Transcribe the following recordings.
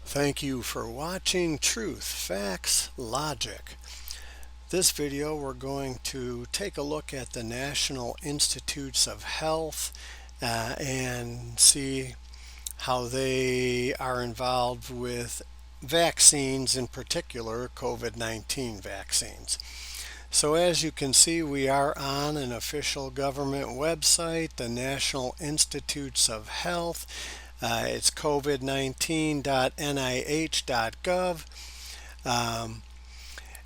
Thank you for watching Truth, Facts, Logic. This video we're going to take a look at the National Institutes of Health and see how they are involved with vaccines, in particular COVID-19 vaccines. So as you can see, we are on an official government website, the National Institutes of Health. It's covid19.nih.gov.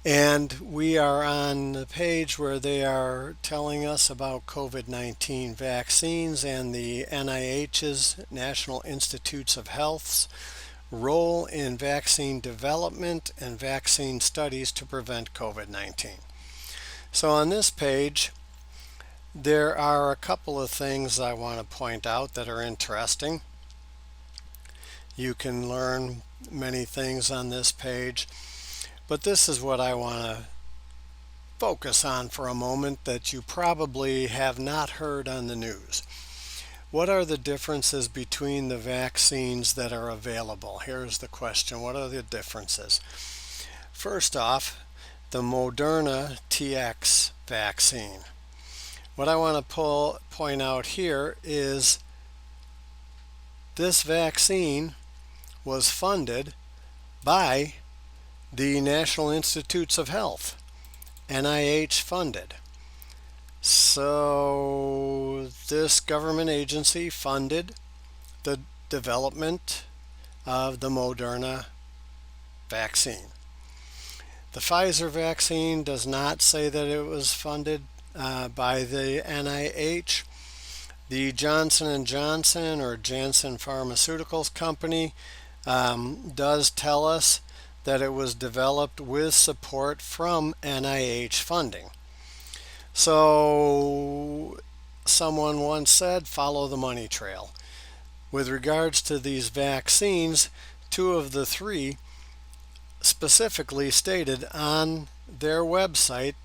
And we are on the page where they are telling us about COVID-19 vaccines and the NIH's, National Institutes of Health's, role in vaccine development and vaccine studies to prevent COVID-19. So on this page, there are a couple of things I want to point out that are interesting. You can learn many things on this page, but this is what I want to focus on for a moment that you probably have not heard on the news. What are the differences between the vaccines that are available? Here's the question. What are the differences? First off, the Moderna TX vaccine. What I want to point out here is this vaccine was funded by the National Institutes of Health, NIH funded. So this government agency funded the development of the Moderna vaccine. The Pfizer vaccine does not say that it was funded by the NIH. The Johnson & Johnson or Janssen Pharmaceuticals Company does tell us that it was developed with support from NIH funding. So someone once said, follow the money trail. With regards to these vaccines, two of the three specifically stated on their website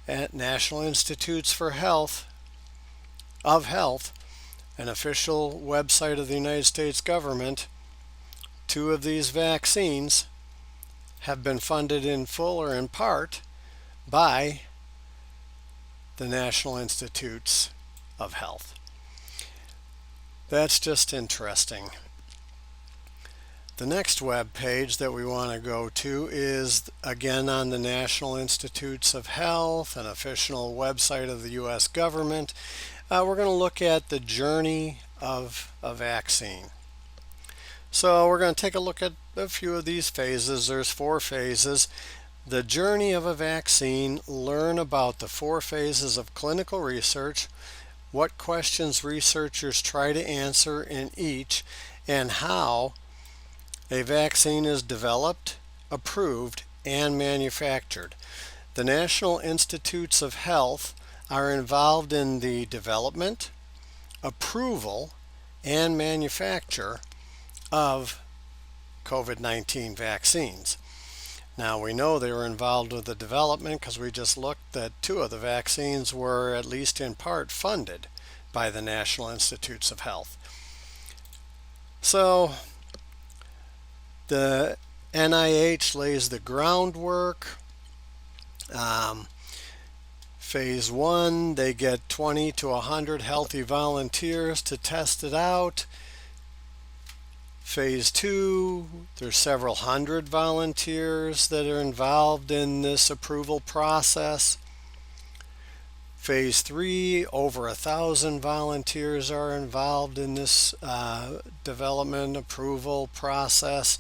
at National Institutes of Health, an official website of the United States government, two of these vaccines have been funded in full or in part by the National Institutes of Health. That's just interesting. The next web page that we want to go to is again on the National Institutes of Health, an official website of the U.S. government. We're going to look at the journey of a vaccine. So we're going to take a look at a few of these phases. There's 4 phases. The journey of a vaccine, learn about the 4 phases of clinical research, what questions researchers try to answer in each, and how a vaccine is developed, approved, and manufactured. The National Institutes of Health are involved in the development, approval, and manufacture of COVID-19 vaccines. Now we know they were involved with the development because we just looked that 2 of the vaccines were at least in part funded by the National Institutes of Health. So the NIH lays the groundwork. Phase 1, they get 20 to 100 healthy volunteers to test it out. Phase 2, there's several hundred volunteers that are involved in this approval process. Phase 3, over 1,000 volunteers are involved in this development approval process.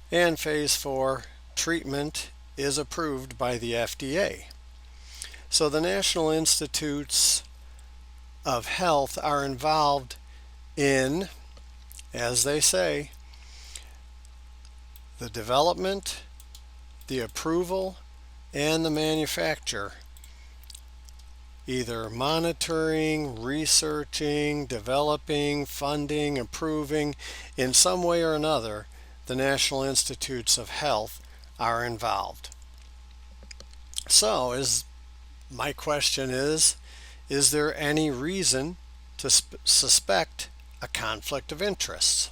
And Phase 4, treatment is approved by the FDA. So the National Institutes of Health are involved in, as they say, the development, the approval, and the manufacture, either monitoring, researching, developing, funding, approving. In some way or another, the National Institutes of Health are involved. So my question is there any reason to suspect a conflict of interests?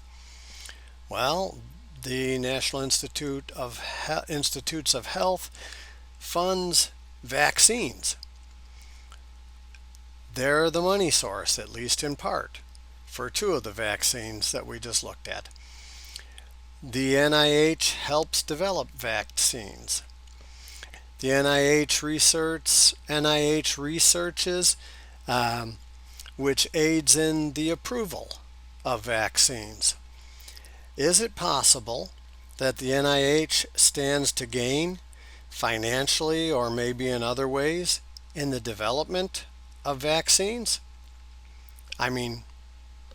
Well, the National Institutes of Health funds vaccines. They're the money source, at least in part, for two of the vaccines that we just looked at. The NIH helps develop vaccines. The NIH researches, which aids in the approval of vaccines. Is it possible that the NIH stands to gain financially or maybe in other ways in the development of vaccines? I mean,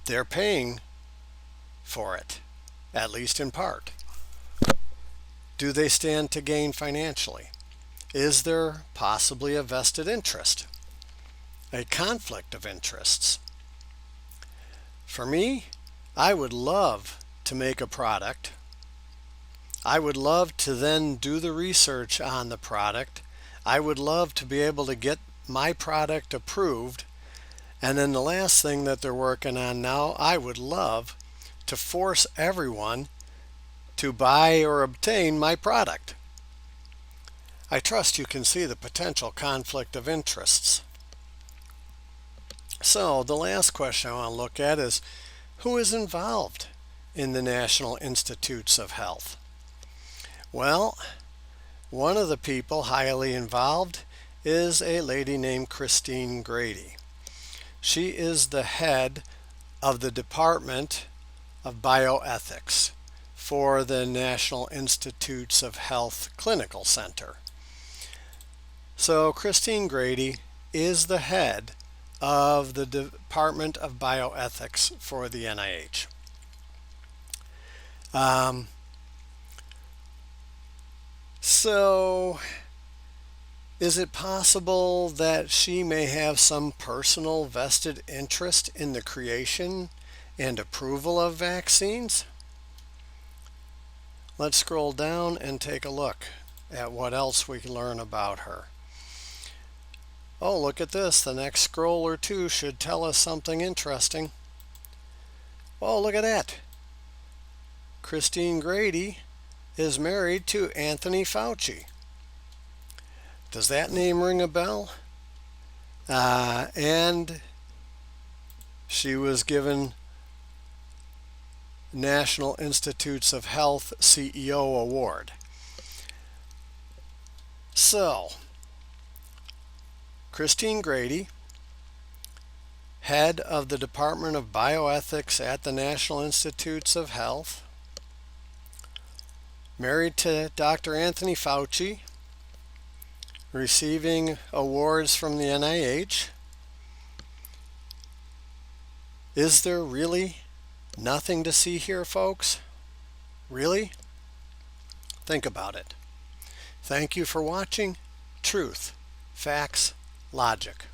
they're paying for it, at least in part. Do they stand to gain financially? Is there possibly a vested interest, a conflict of interests? For me, I would love to make a product. I would love to then do the research on the product. I would love to be able to get my product approved. And then the last thing that they're working on now, I would love to force everyone to buy or obtain my product. I trust you can see the potential conflict of interests. So the last question I want to look at is, who is involved in the National Institutes of Health? Well, one of the people highly involved is a lady named Christine Grady. She is the head of the Department of Bioethics for the National Institutes of Health Clinical Center. So Christine Grady is the head of the Department of Bioethics for the NIH. So is it possible that she may have some personal vested interest in the creation and approval of vaccines? Let's scroll down and take a look at what else we can learn about her. Oh, look at this. The next scroll or two should tell us something interesting. Oh, look at that. Christine Grady is married to Anthony Fauci. Does that name ring a bell? And she was given National Institutes of Health CEO Award. So, Christine Grady, head of the Department of Bioethics at the National Institutes of Health, married to Dr. Anthony Fauci, receiving awards from the NIH. Is there really nothing to see here, folks? Really? Think about it. Thank you for watching Truth, Facts, Logic.